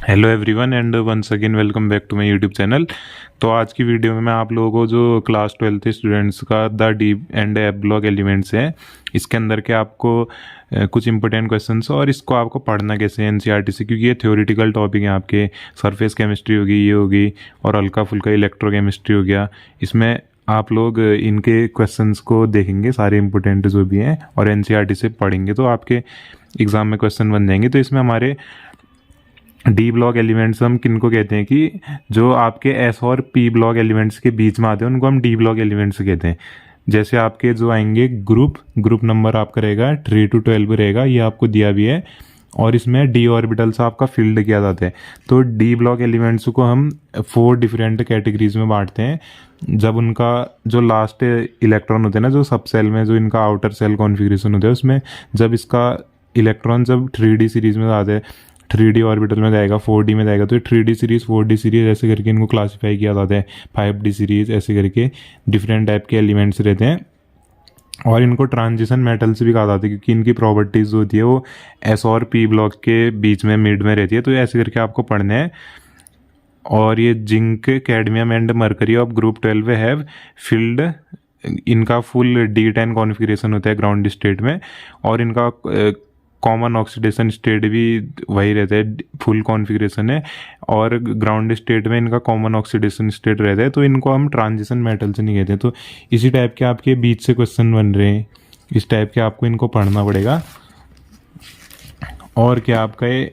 Hello everyone and once again welcome back to my YouTube channel. तो आज की video में मैं आप लोगों को जो क्लास 12th स्टूडेंट्स का the D and F block elements है, इसके अंदर के आपको कुछ इंपॉर्टेंट क्वेश्चंस और इसको आपको पढ़ना कैसे है एनसीईआरटी से, क्योंकि ये थ्योरेटिकल टॉपिक है। आपके सरफेस केमिस्ट्री होगी, ये होगी, और हल्का फुल्का इलेक्ट्रोकेमिस्ट्री हो गया। इसमें आप लोग इनके क्वेश्चंस को देखेंगे, सारे इंपॉर्टेंट जो भी हैं, और एनसीईआरटी से पढ़ेंगे तो आपके एग्ज़ाम में क्वेश्चन बन जाएंगे। तो इसमें हमारे डी ब्लॉक एलिमेंट्स हम किनको कहते हैं कि जो आपके एस और पी ब्लॉक एलिमेंट्स के बीच में आते हैं उनको हम डी ब्लॉक एलिमेंट्स कहते हैं। जैसे आपके जो आएंगे ग्रुप नंबर आपका रहेगा 3 to 12 रहेगा, ये आपको दिया भी है, और इसमें डी ऑर्बिटल से आपका फील्ड किया जाता है। तो डी ब्लॉक एलिमेंट्स को हम 4 डिफरेंट कैटेगरीज में बांटते हैं। जब उनका जो लास्ट इलेक्ट्रॉन होते हैं ना, जो सब सेल में जो इनका आउटर सेल कॉन्फ़िगरेशन होता है, उसमें जब इसका इलेक्ट्रॉन जब 3D सीरीज में आते हैं, 3D ऑर्बिटल में जाएगा, 4D में जाएगा, तो 3D सीरीज 4D सीरीज ऐसे करके इनको क्लासीफाई किया जाता है। 5D सीरीज ऐसे करके डिफरेंट टाइप के एलिमेंट्स रहते हैं, और इनको ट्रांजिशन मेटल्स भी कहा जाता है, क्योंकि इनकी प्रॉपर्टीज होती है वो एस और पी ब्लॉक के बीच में मिड में रहती है। तो ऐसे करके आपको पढ़ने हैं। और ये zinc, cadmium and mercury of group 12 have field, इनका फुल D10 कॉन्फ़िगरेशन होता है ग्राउंड स्टेट में, और इनका कॉमन ऑक्सीडेशन स्टेट भी वही रहता है, फुल कॉन्फ़िगरेशन है, और ग्राउंड स्टेट में इनका कॉमन ऑक्सीडेशन स्टेट रहता है। तो इनको हम ट्रांजिशन मेटल्स नहीं कहते। तो इसी टाइप के आपके बीच से क्वेश्चन बन रहे हैं, इस टाइप के आपको इनको पढ़ना पड़ेगा। और क्या आपका ये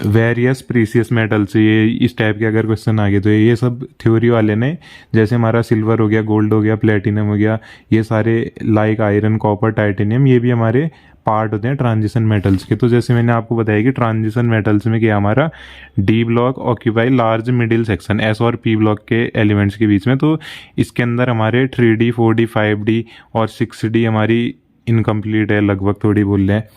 वेरियस प्रीसियस मेटल्स, ये इस टाइप के अगर क्वेश्चन आ गए तो ये सब थ्योरी वाले ने, जैसे हमारा सिल्वर हो गया, गोल्ड हो गया, प्लेटिनम हो गया, ये सारे लाइक आयरन, कॉपर, टाइटेनियम, ये भी हमारे पार्ट होते हैं ट्रांजिशन मेटल्स के। तो जैसे मैंने आपको बताया कि ट्रांजिशन मेटल्स में क्या हमारा D block occupy large middle section S और पी ब्लॉक के एलिमेंट्स के बीच में। तो इसके अंदर हमारे 3D 4D 5D और 6D हमारी इनकम्प्लीट है, लगभग थोड़ी बोल रहे हैं।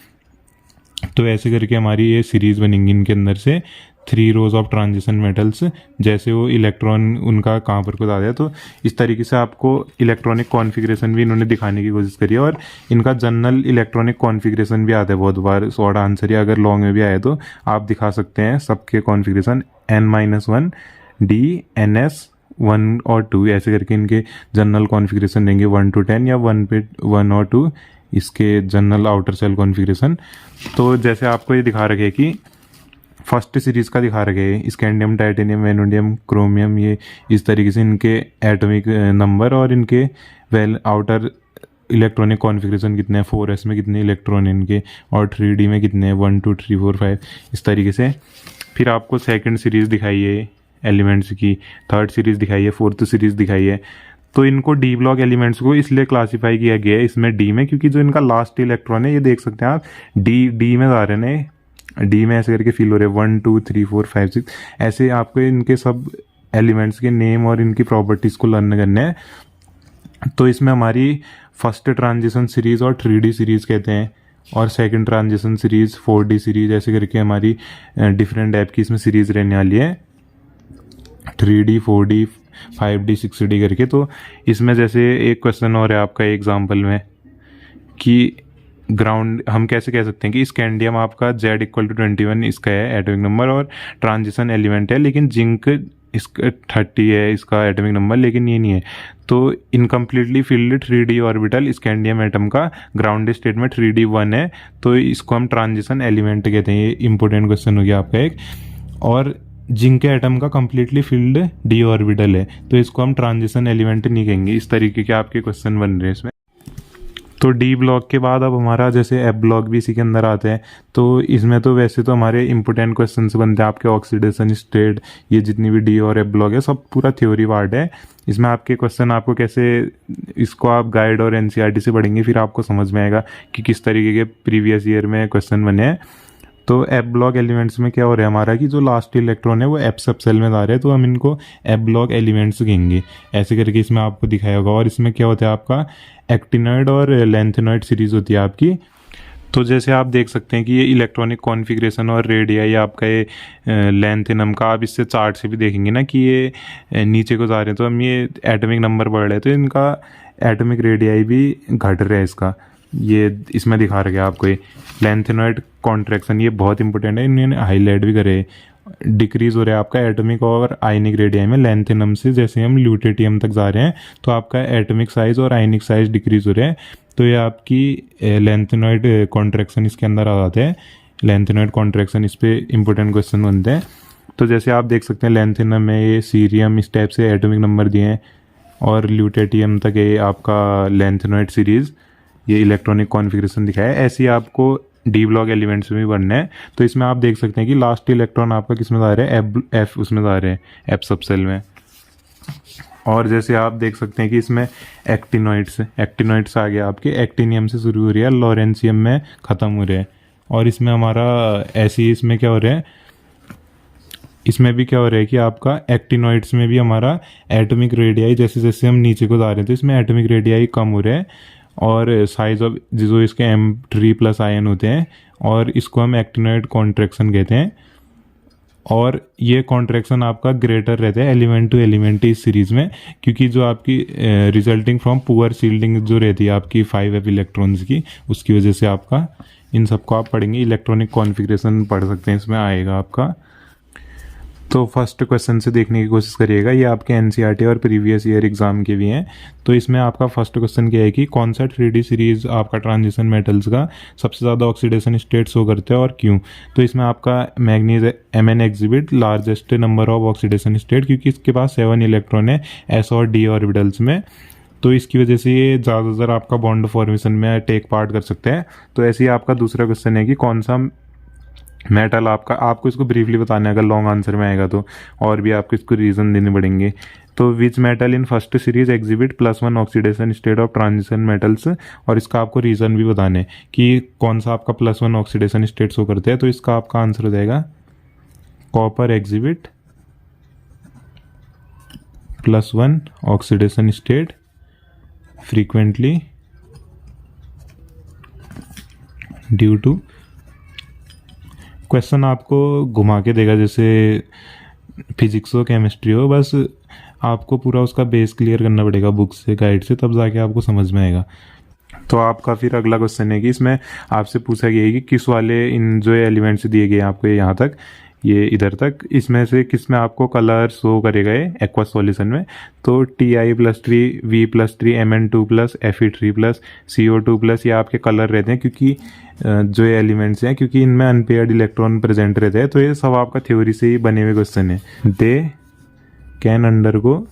तो ऐसे करके हमारी ये सीरीज बनेंगी, इनके अंदर से 3 रोज ऑफ ट्रांजिशन मेटल्स, जैसे वो इलेक्ट्रॉन उनका कहाँ पर खुद आ जाए। तो इस तरीके से आपको इलेक्ट्रॉनिक कॉन्फ़िगरेशन भी इन्होंने दिखाने की कोशिश करी है, और इनका जनरल इलेक्ट्रॉनिक कॉन्फ़िगरेशन भी आता है बहुत बार। शॉर्ट आंसर या अगर लॉन्ग में भी आए तो आप दिखा सकते हैं सबके कॉन्फ़िगरेशन N-1 D NS 1 और 2, ऐसे करके इनके जनरल कॉन्फ़िगरेशन देंगे 1 to 10 या 1 पे 1 और 2 इसके जनरल आउटर सेल कॉन्फ़िगरेशन। तो जैसे आपको ये दिखा रखे कि फर्स्ट सीरीज का दिखा रखे हैं, स्कैंडियम, टाइटेनियम, वेनोडियम, क्रोमियम, ये इस तरीके से इनके एटॉमिक नंबर और इनके आउटर इलेक्ट्रॉनिक कॉन्फ़िगरेशन कितने हैं, 4s में कितने इलेक्ट्रॉन इनके, और 3D में कितने हैं, 1 2 3 4 5, इस तरीके से। फिर आपको सेकेंड सीरीज दिखाई है एलिमेंट्स की, थर्ड सीरीज दिखाई है, फोर्थ सीरीज दिखाई है। तो इनको डी ब्लॉक एलिमेंट्स को इसलिए क्लासीफाई किया गया है इसमें डी में, क्योंकि जो इनका लास्ट इलेक्ट्रॉन है, ये देख सकते हैं आप, डी में जा रहे हैं, डी में ऐसे करके फील हो रहे हैं 1 2 3 4 5 6, ऐसे आपको इनके सब एलिमेंट्स के नेम और इनकी प्रॉपर्टीज़ को लर्न करने हैं। तो इसमें हमारी फर्स्ट ट्रांजिशन सीरीज और 3D सीरीज कहते हैं, और second transition series 4D series, ऐसे करके हमारी डिफरेंट टाइप की इसमें सीरीज रहने वाली है, 3D 4D 5D 6D करके। तो इसमें जैसे एक क्वेश्चन और है आपका एग्जाम्पल में कि ग्राउंड, हम कैसे कह सकते हैं कि स्कैंडियम आपका Z=21 इसका है एटॉमिक नंबर और ट्रांजिशन एलिमेंट है, लेकिन जिंक इसका 30 है इसका एटॉमिक नंबर, लेकिन ये नहीं है। तो incompletely field 3D orbital scandium atom का ग्राउंड स्टेट में 3D 1 है, तो इसको हम ट्रांजिशन एलिमेंट कहते हैं। ये इंपॉर्टेंट क्वेश्चन हो गया आपका एक। और जिंक के एटम का कम्प्लीटली फिल्ड D ऑर्बिटल है, तो इसको हम ट्रांजिशन एलिमेंट नहीं कहेंगे। इस तरीके के आपके क्वेश्चन बन रहे हैं इसमें। तो डी ब्लॉक के बाद अब हमारा जैसे एफ ब्लॉक भी इसी के अंदर आते हैं। तो इसमें तो वैसे तो हमारे इंपॉर्टेंट क्वेश्चंस बनते हैं आपके ऑक्सीडेशन स्टेट, ये जितनी भी डी और एफ ब्लॉक है सब पूरा थ्योरी पार्ट है। इसमें आपके क्वेश्चन आपको कैसे, इसको आप गाइड और एनसीईआरटी से पढ़ेंगे, फिर आपको समझ में आएगा कि किस तरीके के प्रीवियस ईयर में क्वेश्चन बने हैं। तो एफ ब्लॉक एलिमेंट्स में क्या हो रहा है हमारा कि जो लास्ट इलेक्ट्रॉन है वो एफ सब सेल में जा रहे हैं, तो हम इनको एफ ब्लॉक एलिमेंट्स कहेंगे, ऐसे करके इसमें आपको दिखाया होगा। और इसमें क्या होता है आपका एक्टिनॉइड और लेंथेनॉइड सीरीज होती है आपकी। तो जैसे आप देख सकते हैं कि ये इलेक्ट्रॉनिक कॉन्फ़िगरेशन और रेडियाई आपका ये लेंथेनम का, आप इससे चार्ट से भी देखेंगे ना कि ये नीचे को जा रहे हैं, तो हम ये एटॉमिक नंबर बढ़ रहे हैं, तो इनका एटॉमिक रेडियाई भी घट रहा है इसका। ये इसमें दिखा रखा है आपको ये लेंथेनॉइड कॉन्ट्रैक्शन, ये बहुत इंपॉर्टेंट है, इन्होंने हाईलाइट भी करे। डिक्रीज हो रहा है आपका एटॉमिक और आयनिक रेडियाई में लैंथेनम से। जैसे हम ल्यूटेटियम तक जा रहे हैं तो आपका एटॉमिक साइज और आयनिक साइज डिक्रीज हो रहे हैं, तो ये आपकी लैंथेनॉइड कॉन्ट्रैक्शन इसके अंदर आ जाते हैं। लैंथेनॉइड कॉन्ट्रैक्शन इस पे इंपॉर्टेंट क्वेश्चन बनते हैं। तो जैसे आप देख सकते हैं लैंथेनम में ये सीरियम इस टाइप से एटॉमिक नंबर दिए हैं, और ल्यूटेटियम तक ये आपका लैंथेनॉइड सीरीज़ ये इलेक्ट्रॉनिक कॉन्फ़िगरेशन दिखाया है। ऐसे ही आपको डी ब्लॉक एलिमेंट्स में भी बनना है। तो इसमें आप देख सकते हैं कि लास्ट इलेक्ट्रॉन आपका किस में जा रहा है, एफ उसमें जा रहे हैं, एफ सबसेल में। और जैसे आप देख सकते हैं कि इसमें एक्टिनॉइड्स आ गया आपके, एक्टिनियम से शुरू हो रही है, लॉरेंसियम में ख़त्म हो रहे हैं। और इसमें हमारा ऐसे ही इसमें क्या हो रहा है, इसमें भी क्या हो रहा है कि आपका एक्टिनॉइड्स में भी हमारा एटॉमिक रेडियाई जैसे जैसे हम नीचे को जा रहे हैं तो इसमें एटॉमिक रेडियाई कम हो रहे हैं, और साइज ऑफ जो इसके M3+ आयन होते हैं, और इसको हम एक्टिनॉइड कॉन्ट्रैक्शन कहते हैं। और ये कॉन्ट्रैक्शन आपका ग्रेटर रहता है एलिमेंट टू एलिमेंट इस सीरीज में, क्योंकि जो आपकी रिजल्टिंग फ्रॉम पुअर शील्डिंग जो रहती है आपकी 5f इलेक्ट्रॉन्स की, उसकी वजह से आपका इन सबको आप पढ़ेंगे, इलेक्ट्रॉनिक कॉन्फ़िगरेशन पढ़ सकते हैं, इसमें आएगा आपका। तो फर्स्ट क्वेश्चन से देखने की कोशिश करिएगा, ये आपके एनसीईआरटी और प्रीवियस ईयर एग्जाम के भी हैं। तो इसमें आपका फर्स्ट क्वेश्चन क्या है कि कौन सा 3D सीरीज आपका ट्रांजिशन मेटल्स का सबसे ज़्यादा ऑक्सीडेशन स्टेट शो करते हैं और क्यों। तो इसमें आपका manganese Mn exhibit largest number of oxidation state, क्योंकि इसके पास 7 इलेक्ट्रॉन है s और d ऑर्बिटल्स में, तो इसकी वजह से ये ज़्यादातर आपका बॉन्ड फॉर्मेशन में टेक पार्ट कर सकते हैं। तो ऐसे ही आपका दूसरा क्वेश्चन है कि कौन सा मेटल आपको इसको ब्रीफली बताना है, अगर लॉन्ग आंसर में आएगा तो, और भी आपको इसको रीज़न देने पड़ेंगे। तो which metal in first series exhibit +1 oxidation state of transition metals, और इसका आपको रीज़न भी बताना है कि कौन सा आपका +1 ऑक्सीडेशन स्टेट शो करते हैं। तो इसका आपका आंसर हो जाएगा copper exhibit +1 oxidation state frequently due to. Question आपको घुमा के देगा, जैसे फिजिक्स हो केमिस्ट्री हो, बस आपको पूरा उसका बेस क्लियर करना पड़ेगा बुक से, गाइड से, तब जाके आपको समझ में आएगा। तो आपका फिर अगला क्वेश्चन है कि इसमें आपसे पूछा गया है कि किस वाले इन जो एलिमेंट्स दिए गए हैं आपको यहाँ तक, ये इधर तक, इसमें से किस में आपको कलर शो करेगा ये एक्वा सॉल्यूशन में। तो Ti+3 V+3 Mn2+ Fe3+ CO2+, ये आपके कलर रहते हैं, क्योंकि जो ये एलिमेंट्स हैं, क्योंकि इनमें अनपेयर्ड इलेक्ट्रॉन प्रेजेंट रहते हैं। तो ये सब आपका थ्योरी से ही बने हुए क्वेश्चन है। दे कैन अंडरगो,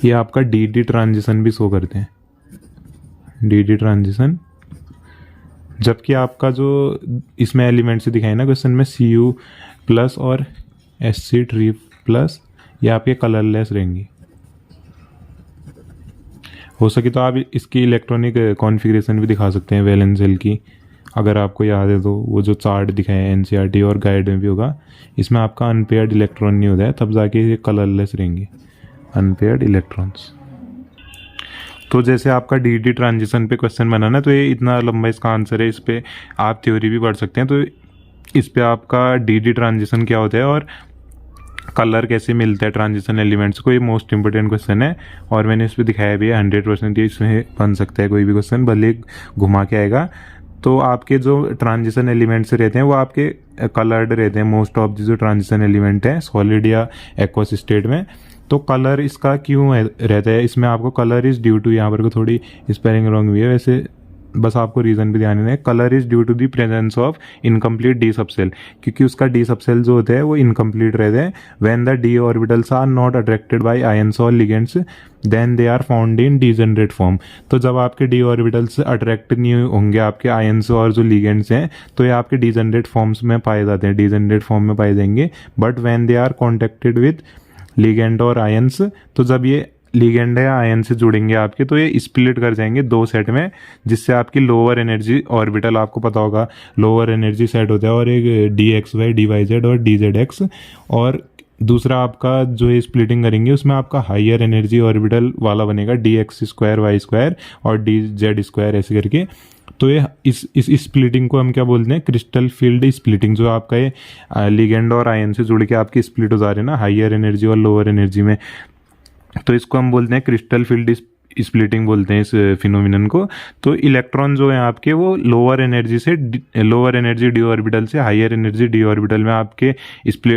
ये आपका डी ट्रांजिशन भी शो करते हैं, डी ट्रांजिशन। जबकि आपका जो इसमें एलिमेंट से दिखाए ना क्वेश्चन में Cu+ और Sc3+, ये आपके कलरलेस रहेंगी। हो सके तो आप इसकी इलेक्ट्रॉनिक कॉन्फ़िगरेशन भी दिखा सकते हैं वैलेंस शेल की, अगर आपको याद है तो, वो जो चार्ट दिखाए हैं एनसीईआरटी और गाइड में भी होगा, इसमें आपका अनपेयर्ड इलेक्ट्रॉन नहीं होता है, तब जाके ये कलरलेस रहेंगे अनपेयर्ड इलेक्ट्रॉन्स। तो जैसे आपका डी ट्रांजिशन पे क्वेश्चन बनाना, तो ये इतना लंबा इसका आंसर है, इस पर आप थ्योरी भी पढ़ सकते हैं। तो इस पे आपका डी ट्रांजिशन क्या होता है और कलर कैसे मिलता है ट्रांजिशन एलिमेंट्स को, ये मोस्ट इंपॉर्टेंट क्वेश्चन है, और मैंने इस पर दिखाया भी है। 100% इसमें बन सकता है कोई भी क्वेश्चन, भले घुमा के आएगा। तो आपके जो ट्रांजिशन एलिमेंट्स रहते हैं वो आपके कलर्ड रहते हैं, मोस्ट ऑफ जो ट्रांजिशन एलिमेंट है सॉलिड या एक्वस स्टेट में। तो कलर इसका क्यों रहता है, इसमें आपको कलर इज़ ड्यू टू, यहाँ पर को थोड़ी स्पेलिंग रॉन्ग हुई है वैसे, बस आपको रीज़न भी ध्यान देना है। Colour is due to the presence of incomplete D subshell, क्योंकि उसका डी सबसेल जो होते हैं वो इनकम्प्लीट रहते हैं। When the d orbitals are not attracted by ions और ligands then they are found in degenerate form. तो जब आपके डी ऑर्बिटल्स अट्रैक्ट नहीं होंगे आपके आयंस और जो लिगेंड्स हैं, तो ये आपके डीजेनरेट फॉर्म्स में पाए जाते हैं, डीजेनरेट फॉर्म में पाए जाएंगे। But when they are contacted with ligand और आयंस, तो जब ये लिगेंड या आयन से जुड़ेंगे आपके, तो ये स्प्लिट कर जाएंगे 2 सेट में, जिससे आपकी लोअर एनर्जी ऑर्बिटल, आपको पता होगा लोअर एनर्जी सेट होता है, और एक DXY DYZ और DZX, और दूसरा आपका जो ये स्प्लिटिंग करेंगे उसमें आपका हाइयर एनर्जी ऑर्बिटल वाला बनेगा DX2 Y2 और DZ2 ऐसे करके। तो ये इस स्प्लिटिंग को हम क्या बोलते हैं, क्रिस्टल फील्ड स्प्लिटिंग। जो आपका ये लिगेंड और आयन से जुड़ के आपकी स्प्लिट हो जा रहे हैं ना हाइयर एनर्जी और लोअर एनर्जी में, तो इसको हम बोलते हैं क्रिस्टल फील्ड स्प्लिटिंग बोलते हैं इस फिनोमिनन को। तो इलेक्ट्रॉन जो है आपके वो लोअर एनर्जी डी ऑर्बिटल से हायर एनर्जी डी ऑर्बिटल में आपके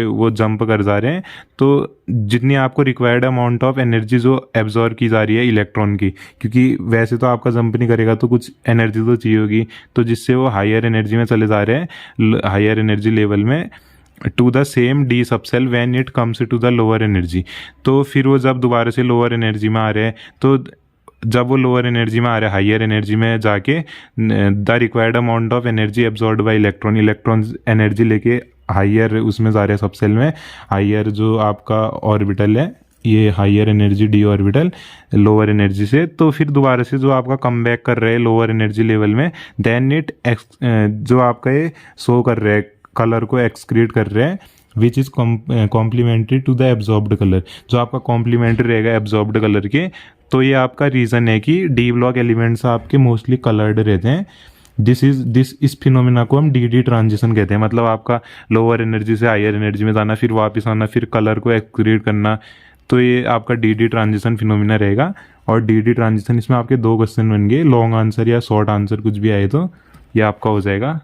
वो जंप कर जा रहे हैं। तो जितनी आपको रिक्वायर्ड अमाउंट ऑफ एनर्जी जो एब्जॉर्ब की जा रही है इलेक्ट्रॉन की, क्योंकि वैसे तो आपका जंप नहीं करेगा तो कुछ एनर्जी तो चाहिए होगी, तो जिससे वो हायर एनर्जी में चले जा रहे हैं, हायर एनर्जी लेवल में, to the same D subshell when it comes to the lower energy. तो फिर वो जब दोबारा से लोअर एनर्जी में आ रहे हैं, तो जब वो लोअर एनर्जी में आ रहे हैं हायर एनर्जी में जाके the required amount of energy absorb by electron energy लेके हायर उसमें जा रहे हैं सबसेल में। हायर जो आपका ऑर्बिटल है, ये higher energy D orbital lower energy से, तो फिर दोबारा से जो आपका कम बैक कर रहे हैं लोअर एनर्जी लेवल में, देन इट जो आपका ये शो कर रहे हैं कलर को एक्सक्रीट कर रहे हैं, which is complementary to the absorbed colour, जो आपका कॉम्प्लीमेंट्री रहेगा एब्जॉर्ब्ड कलर के। तो ये आपका रीज़न है कि डी ब्लॉक एलिमेंट्स आपके मोस्टली कलर्ड रहते हैं। इस फिनोमिना को हम डी डी ट्रांजिशन कहते हैं, मतलब आपका लोअर एनर्जी से हायर एनर्जी में जाना, फिर वापस आना, फिर कलर को एक्सक्रीट करना। तो ये आपका डी डी ट्रांजिशन फिनोमिना रहेगा। और डी डी ट्रांजिशन, इसमें आपके 2 क्वेश्चन बन गए, लॉन्ग आंसर या शॉर्ट आंसर कुछ भी आए तो ये आपका हो जाएगा।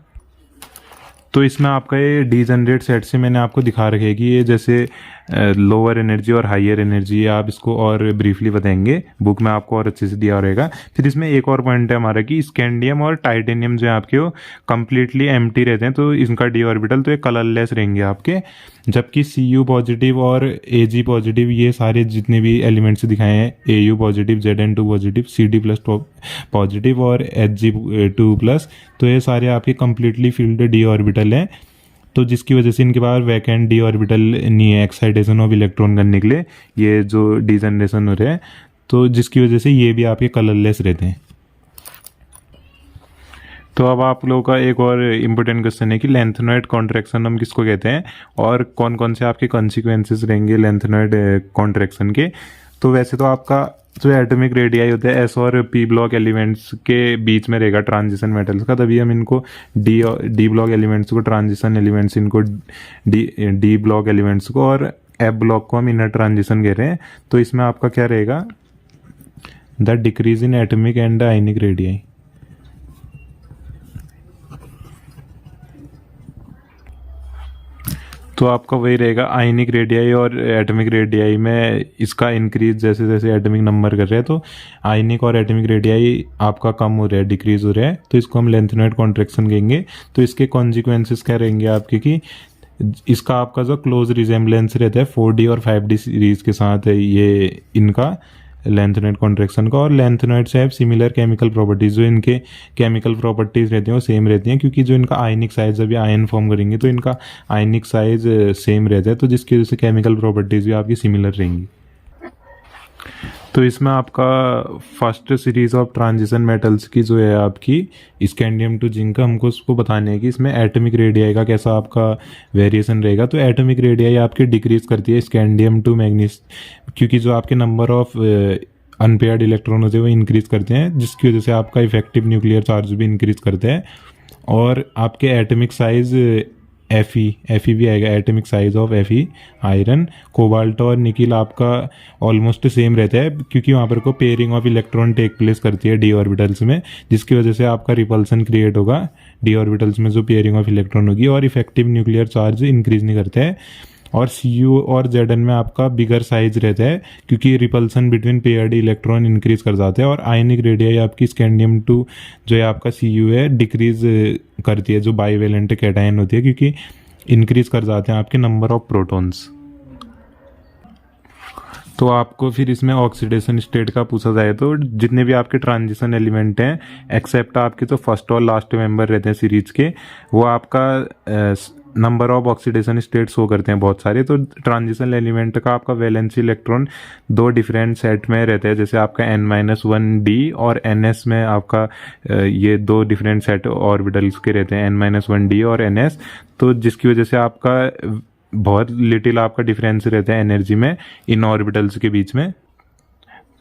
तो इसमें आपका ये डीजनरेट सेट से मैंने आपको दिखा रखे कि ये जैसे लोअर एनर्जी और हायर एनर्जी, आप इसको और ब्रीफली बताएंगे, बुक में आपको और अच्छे से दिया रहेगा। फिर इसमें एक और पॉइंट है हमारा कि स्कैंडियम और टाइटेनियम जो है आपके वो कम्प्लीटली एम्प्टी रहते हैं, तो इनका डी ऑर्बिटल तो ये कलरलेस रहेंगे आपके। जबकि Cu पॉजिटिव और Ag पॉजिटिव, ये सारे जितने भी एलिमेंट्स दिखाए हैं, Au positive, Zn2 positive, Cd+ positive और Hg2+, तो ये सारे आपके कम्प्लीटली फील्ड डी ऑर्बिटल हैं। तो जिसकी वजह से इनके पास वैकेंट डी ऑर्बिटल नहीं है एक्साइटेशन ऑफ इलेक्ट्रॉन करने के लिए, ये जो डीजनरेशन हो रहा है, तो जिसकी वजह से ये भी आपके कलरलेस रहते हैं। तो अब आप लोगों का एक और इम्पोर्टेंट क्वेश्चन है कि लेंथेनॉइड कॉन्ट्रैक्शन हम किसको कहते हैं और कौन कौन से आपके कॉन्सिक्वेंसेस रहेंगे लेंथेनॉइड कॉन्ट्रैक्शन के। तो वैसे तो आपका जो एटॉमिक रेडियाई होता है एस और पी ब्लॉक एलिमेंट्स के बीच में रहेगा ट्रांजिशन मेटल्स का, तभी हम इनको डी ब्लॉक एलिमेंट्स को ट्रांजिशन एलिमेंट्स, इनको डी ब्लॉक एलिमेंट्स को, और एफ ब्लॉक को हम इनर ट्रांजिशन कह रहे हैं। तो इसमें आपका क्या रहेगा, the decrease in atomic and ionic radii. तो आपका वही रहेगा, आयनिक रेडियाई और एटॉमिक रेडियाई में इसका इंक्रीज जैसे जैसे एटॉमिक नंबर कर रहे हैं, तो आयनिक और एटॉमिक रेडियाई आपका कम हो रहा है, डिक्रीज हो रहा है, तो इसको हम लेंथेनॉइड कॉन्ट्रैक्शन कहेंगे। तो इसके कॉन्सिक्वेंसेस क्या रहेंगे आपके कि इसका आपका जो क्लोज रिजेम्बलेंस रहता है 4D और 5D सीरीज के साथ है ये इनका लेंथेनॉइड कॉन्ट्रैक्शन का। और लेंथेनॉइड से सिमिलर केमिकल प्रॉपर्टीज, जो इनके केमिकल प्रॉपर्टीज रहती हैं वो सेम रहती हैं, क्योंकि जो इनका आयनिक साइज, जब ये आयन फॉर्म करेंगे तो इनका आयनिक साइज सेम रहता है, तो जिसकी वजह से केमिकल प्रॉपर्टीज भी आपकी सिमिलर रहेंगी। तो इसमें आपका first series of transition metals की जो है आपकी स्कैंडियम टू जिंक, हमको उसको बताने है कि इसमें एटॉमिक रेडियाई का कैसा आपका वेरिएशन रहेगा। तो एटॉमिक रेडियाई आपकी डिक्रीज करती है स्कैंडियम टू मैग्नीस, क्योंकि जो आपके नंबर ऑफ अनपेयर्ड इलेक्ट्रॉन होते हैं वो इंक्रीज करते हैं, जिसकी वजह से आपका इफेक्टिव न्यूक्लियर चार्ज भी इंक्रीज करते हैं। और आपके एटॉमिक साइज Fe भी आएगा, atomic size of Fe। Iron, cobalt और निकिल आपका ऑलमोस्ट सेम रहता है, क्योंकि वहाँ पर को pairing of electron take place करती है डी ऑर्बिटल्स में, जिसकी वजह से आपका रिपल्सन क्रिएट होगा डी ऑर्बिटल्स में, जो पेयरिंग ऑफ इलेक्ट्रॉन होगी, और इफेक्टिव न्यूक्लियर चार्ज इंक्रीज नहीं करते हैं। और Cu और Zn में आपका बिगर साइज रहता है, क्योंकि repulsion between paired electron increase कर जाते हैं। और आयनिक रेडियाई आपकी स्कैंडियम टू जो है आपका Cu है डिक्रीज करती है, जो बाईवेलेंट कैटायन होती है, क्योंकि इंक्रीज कर जाते हैं आपके नंबर ऑफ प्रोटॉन्स। तो आपको फिर इसमें ऑक्सीडेशन स्टेट का पूछा जाए तो जितने भी आपके ट्रांजिशन एलिमेंट हैं एक्सेप्ट आपके जो फर्स्ट और लास्ट मेंबर रहते हैं सीरीज के, वो आपका number of oxidation state show करते हैं बहुत सारे। तो ट्रांजिशन एलिमेंट का आपका वैलेंसी इलेक्ट्रॉन 2 डिफरेंट सेट में रहते हैं, जैसे आपका N-1D और Ns में आपका ये 2 डिफरेंट सेट ऑर्बिटल्स के रहते हैं, N-1D और Ns। तो जिसकी वजह से आपका बहुत लिटिल आपका डिफरेंस रहता है एनर्जी में इन ऑर्बिटल्स के बीच में।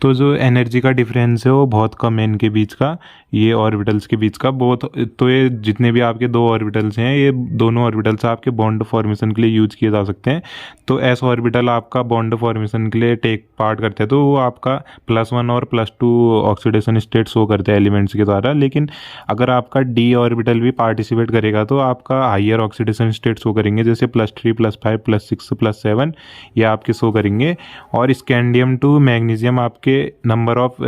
तो जो एनर्जी का डिफरेंस है वो बहुत कम है इनके बीच का, ये ऑर्बिटल्स के बीच का बहुत। तो ये जितने भी आपके दो ऑर्बिटल्स हैं, ये दोनों ऑर्बिटल्स आपके बॉन्ड फॉर्मेशन के लिए यूज किए जा सकते हैं। तो एस ऑर्बिटल आपका बॉन्ड फॉर्मेशन के लिए टेक पार्ट करते हैं, तो वो आपका +1 और +2 ऑक्सीडेशन स्टेट शो करते हैं एलिमेंट्स के द्वारा। लेकिन अगर आपका डी ऑर्बिटल भी पार्टिसिपेट करेगा तो आपका हाइयर ऑक्सीडेशन स्टेट शो करेंगे, जैसे +3 +5 +6 +7 ये आपके शो करेंगे। और स्कैंडियम टू मैग्नीशियम आपके number of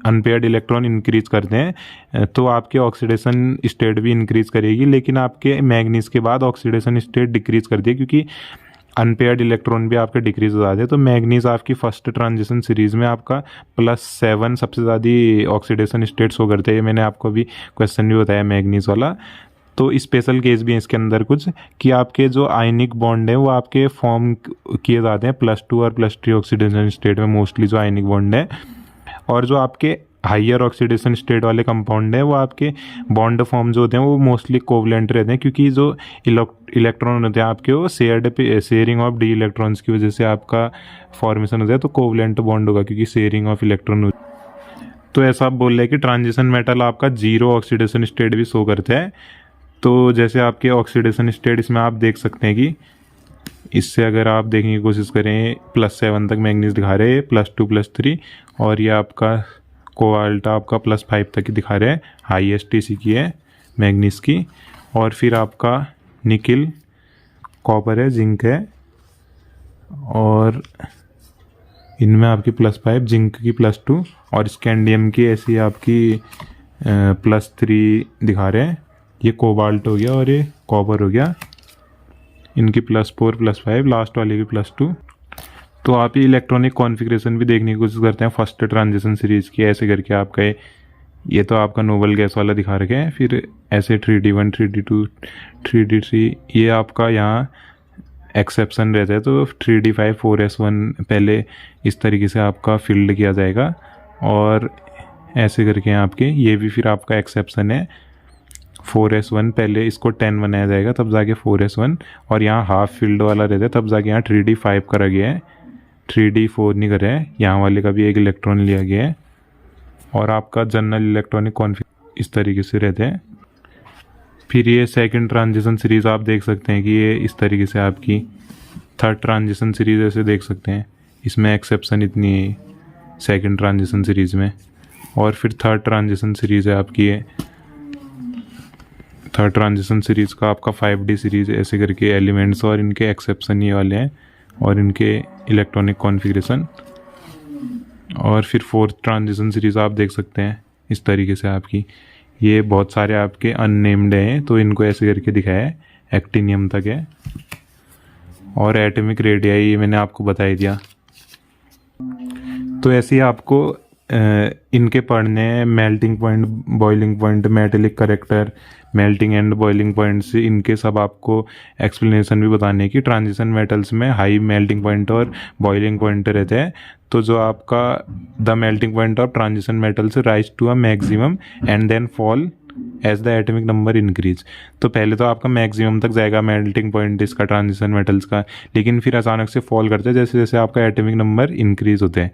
unpaired electron increase करते हैं, तो आपके ऑक्सीडेशन स्टेट भी इंक्रीज करेगी। लेकिन आपके मैग्नीज के बाद ऑक्सीडेशन स्टेट डिक्रीज कर दिए, क्योंकि अनपेयर्ड इलेक्ट्रॉन भी आपके डिक्रीज हो जाते हैं। तो मैग्नीज आपकी फर्स्ट ट्रांजिशन सीरीज में आपका +7 सबसे ज़्यादा ऑक्सीडेशन स्टेट शो करते हैं। ये मैंने आपको भी क्वेश्चन भी बताया मैग्नीज वाला। तो स्पेशल केस भी है इसके अंदर कुछ, कि आपके जो आयनिक बॉन्ड है वो आपके फॉर्म किए जाते हैं +2 और +3 ऑक्सीडेशन स्टेट में, मोस्टली जो आयनिक बॉन्ड है। और जो आपके हाइयर ऑक्सीडेशन स्टेट वाले कंपाउंड है वो आपके बॉन्ड फॉर्म जो होते हैं वो मोस्टली कोवलेंट रहते हैं, क्योंकि जो इलेक्ट्रॉन होते हैं आपके वो शेयरिंग ऑफ डी इलेक्ट्रॉन्स की वजह से आपका फॉर्मेशन होता है। तो कोवलेंट बॉन्ड होगा क्योंकि शेयरिंग ऑफ इलेक्ट्रॉन। तो ऐसा आप बोल रहे हैं कि ट्रांजिशन मेटल आपका 0 ऑक्सीडेशन स्टेट भी शो करता है। तो जैसे आपके ऑक्सीडेशन स्टेट इसमें आप देख सकते हैं कि इससे अगर आप देखने की कोशिश करें, +7 तक मैग्नीज दिखा रहे हैं, +2 +3, और ये आपका कोबाल्ट आपका +5 तक ही दिखा रहे हैं। हाईएस्ट इसी की है मैग्नीज की। और फिर आपका निकिल, कॉपर है, जिंक है, और इनमें आपकी +5, जिंक की +2, और स्कैंडियम की ऐसी आपकी +3 दिखा रहे हैं। ये कोबाल्ट हो गया और ये कॉपर हो गया, इनकी +4 +5, लास्ट वाले की +2। तो आप ये इलेक्ट्रॉनिक कॉन्फ़िगरेशन भी देखने की कोशिश करते हैं फर्स्ट ट्रांजिशन सीरीज़ की, ऐसे करके आपका ये तो आपका नोबल गैस वाला दिखा रखे हैं। फिर ऐसे 3D1 3D2 3D3 ये आपका यहाँ एक्सेप्शन रहता है। तो 3D5 4S1 पहले इस तरीके से आपका फिल्ड किया जाएगा, और ऐसे करके आपके ये भी फिर आपका एक्सेप्शन है 4S1, पहले इसको 10 बनाया जाएगा तब जाके 4S1, और यहाँ हाफ फील्ड वाला रहता है तब जाके यहाँ 3D5 करा गया है, 3D4 नहीं करा है। यहाँ वाले का भी एक इलेक्ट्रॉन लिया गया है। और आपका जनरल इलेक्ट्रॉनिक कॉन्फ़िगरेशन इस तरीके से रहते हैं। फिर ये सेकंड ट्रांजिशन सीरीज़ आप देख सकते हैं कि ये इस तरीके से आपकी थर्ड ट्रांजिशन सीरीज़ ऐसे देख सकते हैं, इसमें एक्सेप्शन इतनी है सेकंड ट्रांजिशन सीरीज़ में। और फिर थर्ड ट्रांजिशन सीरीज़ है आपकी ये, थर्ड ट्रांजिशन सीरीज़ का आपका 5D सीरीज़ ऐसे करके एलिमेंट्स और इनके एक्सेप्शन ये वाले हैं, और इनके इलेक्ट्रॉनिक कॉन्फ़िगरेशन। और फिर फोर्थ ट्रांजिशन सीरीज़ आप देख सकते हैं इस तरीके से आपकी, ये बहुत सारे आपके अननेम्ड हैं तो इनको ऐसे करके दिखाया है, एक्टिनियम तक है। और एटॉमिक रेडियाई ये मैंने आपको बता ही दिया। तो ऐसे ही आपको इनके पढ़ने हैं, melting point, boiling point, metallic character, melting and boiling point से इनके सब आपको एक्सप्लेनेशन भी बताने की। ट्रांजिशन मेटल्स में हाई मेल्टिंग पॉइंट और बॉइलिंग पॉइंट रहते हैं। तो जो आपका the melting point of transition metals rise to a maximum and then fall as the atomic number increase. तो पहले तो आपका मैक्सिमम तक जाएगा मेल्टिंग पॉइंट इसका ट्रांजिशन मेटल्स का, लेकिन फिर अचानक से फॉल करते हैं जैसे जैसे आपका एटॉमिक नंबर इंक्रीज होते हैं।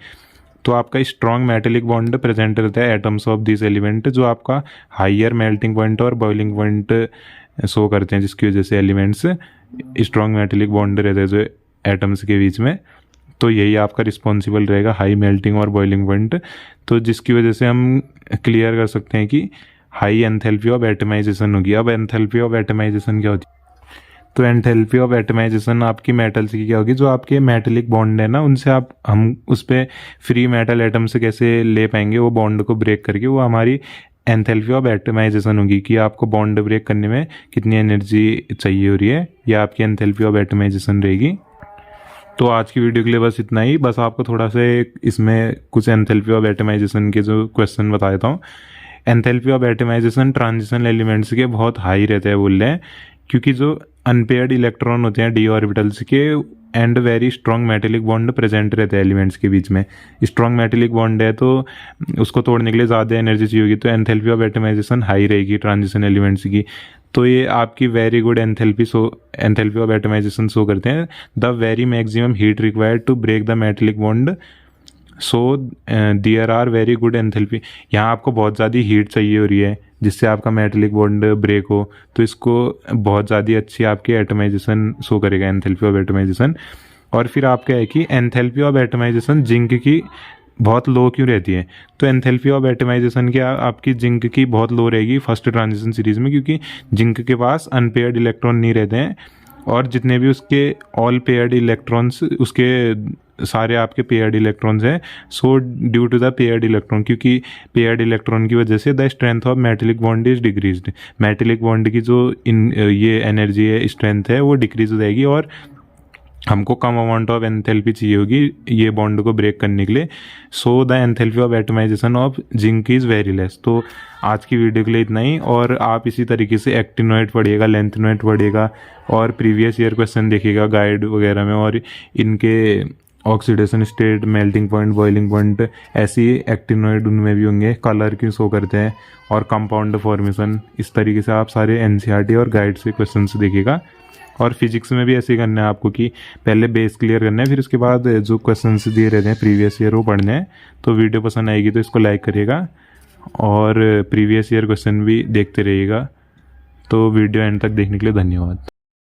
तो आपका स्ट्रॉन्ग मेटेलिक बॉन्ड प्रेजेंट रहता है एटम्स ऑफ दिस एलिमेंट, जो आपका हाइयर मेल्टिंग पॉइंट और बॉइलिंग पॉइंट शो करते हैं, जिसकी वजह से एलिमेंट्स स्ट्रॉन्ग मेटेलिक बॉन्ड रहते हैं जो एटम्स के बीच में। तो यही आपका रिस्पॉन्सिबल रहेगा हाई मेल्टिंग और बॉइलिंग पॉइंट, तो जिसकी वजह से हम क्लियर कर सकते हैं कि हाई एंथैल्पी ऑफ एटमाइजेशन होगी। अब एंथैल्पी ऑफ एटमाइजेशन क्या होती है? तो एंथैल्पी ऑफ एटमाइजेशन आपकी मेटल्स की क्या होगी, जो आपके मेटेलिक बॉन्ड है ना उनसे हम उस पर फ्री मेटल एटम से कैसे ले पाएंगे, वो बॉन्ड को ब्रेक करके, वो हमारी एंथैल्पी ऑफ एटमाइजेशन होगी कि आपको बॉन्ड ब्रेक करने में कितनी एनर्जी चाहिए हो रही है, या आपकी एंथैल्पी ऑफ एटमाइजेशन रहेगी। तो आज की वीडियो के लिए बस इतना ही। बस आपको थोड़ा सा इसमें कुछ एंथैल्पी ऑफ एटमाइजेशन के जो क्वेश्चन बता देता हूँ। Enthalpy of atomisation transition elements के बहुत हाई रहते हैं बोल रहे हैं, क्योंकि जो अनपेयर्ड इलेक्ट्रॉन होते हैं डी ऑर्बिटल्स के and very strong metallic bond present रहते हैं एलिमेंट्स के बीच में। स्ट्रॉन्ग मेटेलिक बॉन्ड है तो उसको तोड़ने के लिए ज़्यादा एनर्जी चाहिए होगी, तो एंथैल्पी ऑफ एटमाइजेशन हाई रहेगी ट्रांजिशन एलिमेंट्स की। तो ये आपकी very good enthalpy of atomisation show करते हैं। The very maximum heat required to break the metallic bond so there are very good enthalpy. यहाँ आपको बहुत ज़्यादा हीट चाहिए हो रही है जिससे आपका मेटलिक बॉन्ड ब्रेक हो, तो इसको बहुत ज़्यादा अच्छी आपकी एटमाइजेशन शो करेगा, एंथैल्पी ऑफ एटमाइजेशन। और फिर आपका है कि एंथैल्पी ऑफ एटमाइजेशन जिंक की बहुत लो क्यों रहती है। तो एंथैल्पी ऑफ एटमाइजेशन की आपकी जिंक की बहुत लो रहेगी फर्स्ट ट्रांजिशन सीरीज में, क्योंकि जिंक के पास अनपेयर्ड इलेक्ट्रॉन नहीं रहते हैं, और जितने भी उसके ऑल पेयर्ड इलेक्ट्रॉन्स, उसके सारे आपके पेयर्ड इलेक्ट्रॉन्स हैं। So due to the paired electron, क्योंकि पेयर्ड इलेक्ट्रॉन की वजह से the strength of metallic bond is decreased. Metallic bond की जो ये एनर्जी है, स्ट्रेंथ है, वो डिक्रीज हो जाएगी और हमको कम अमाउंट ऑफ एंथैल्पी चाहिए होगी ये बॉन्ड को ब्रेक करने के लिए। So the enthalpy of atomisation of zinc is very less. तो आज की वीडियो के लिए इतना ही, और आप इसी तरीके से एक्टिनोइड पढ़िएगा, लेंथेनोइड पढ़िएगा, और प्रीवियस ईयर क्वेश्चन देखिएगा गाइड वगैरह में, और इनके oxidation state, melting point, boiling point, ऐसी एक्टिनोइड उनमें भी होंगे, कलर क्यों शो करते हैं, और कंपाउंड फॉर्मेशन। इस तरीके से आप सारे एनसीईआरटी और गाइड से क्वेश्चन देखिएगा। और फिजिक्स में भी ऐसे ही करना है आपको कि पहले बेस क्लियर करना है, फिर उसके बाद जो क्वेश्चंस दिए रहते हैं प्रीवियस ईयर वो पढ़ने हैं। तो वीडियो पसंद आएगी तो इसको लाइक करिएगा, और प्रीवियस ईयर क्वेश्चन भी देखते रहिएगा। तो वीडियो एंड तक देखने के लिए धन्यवाद।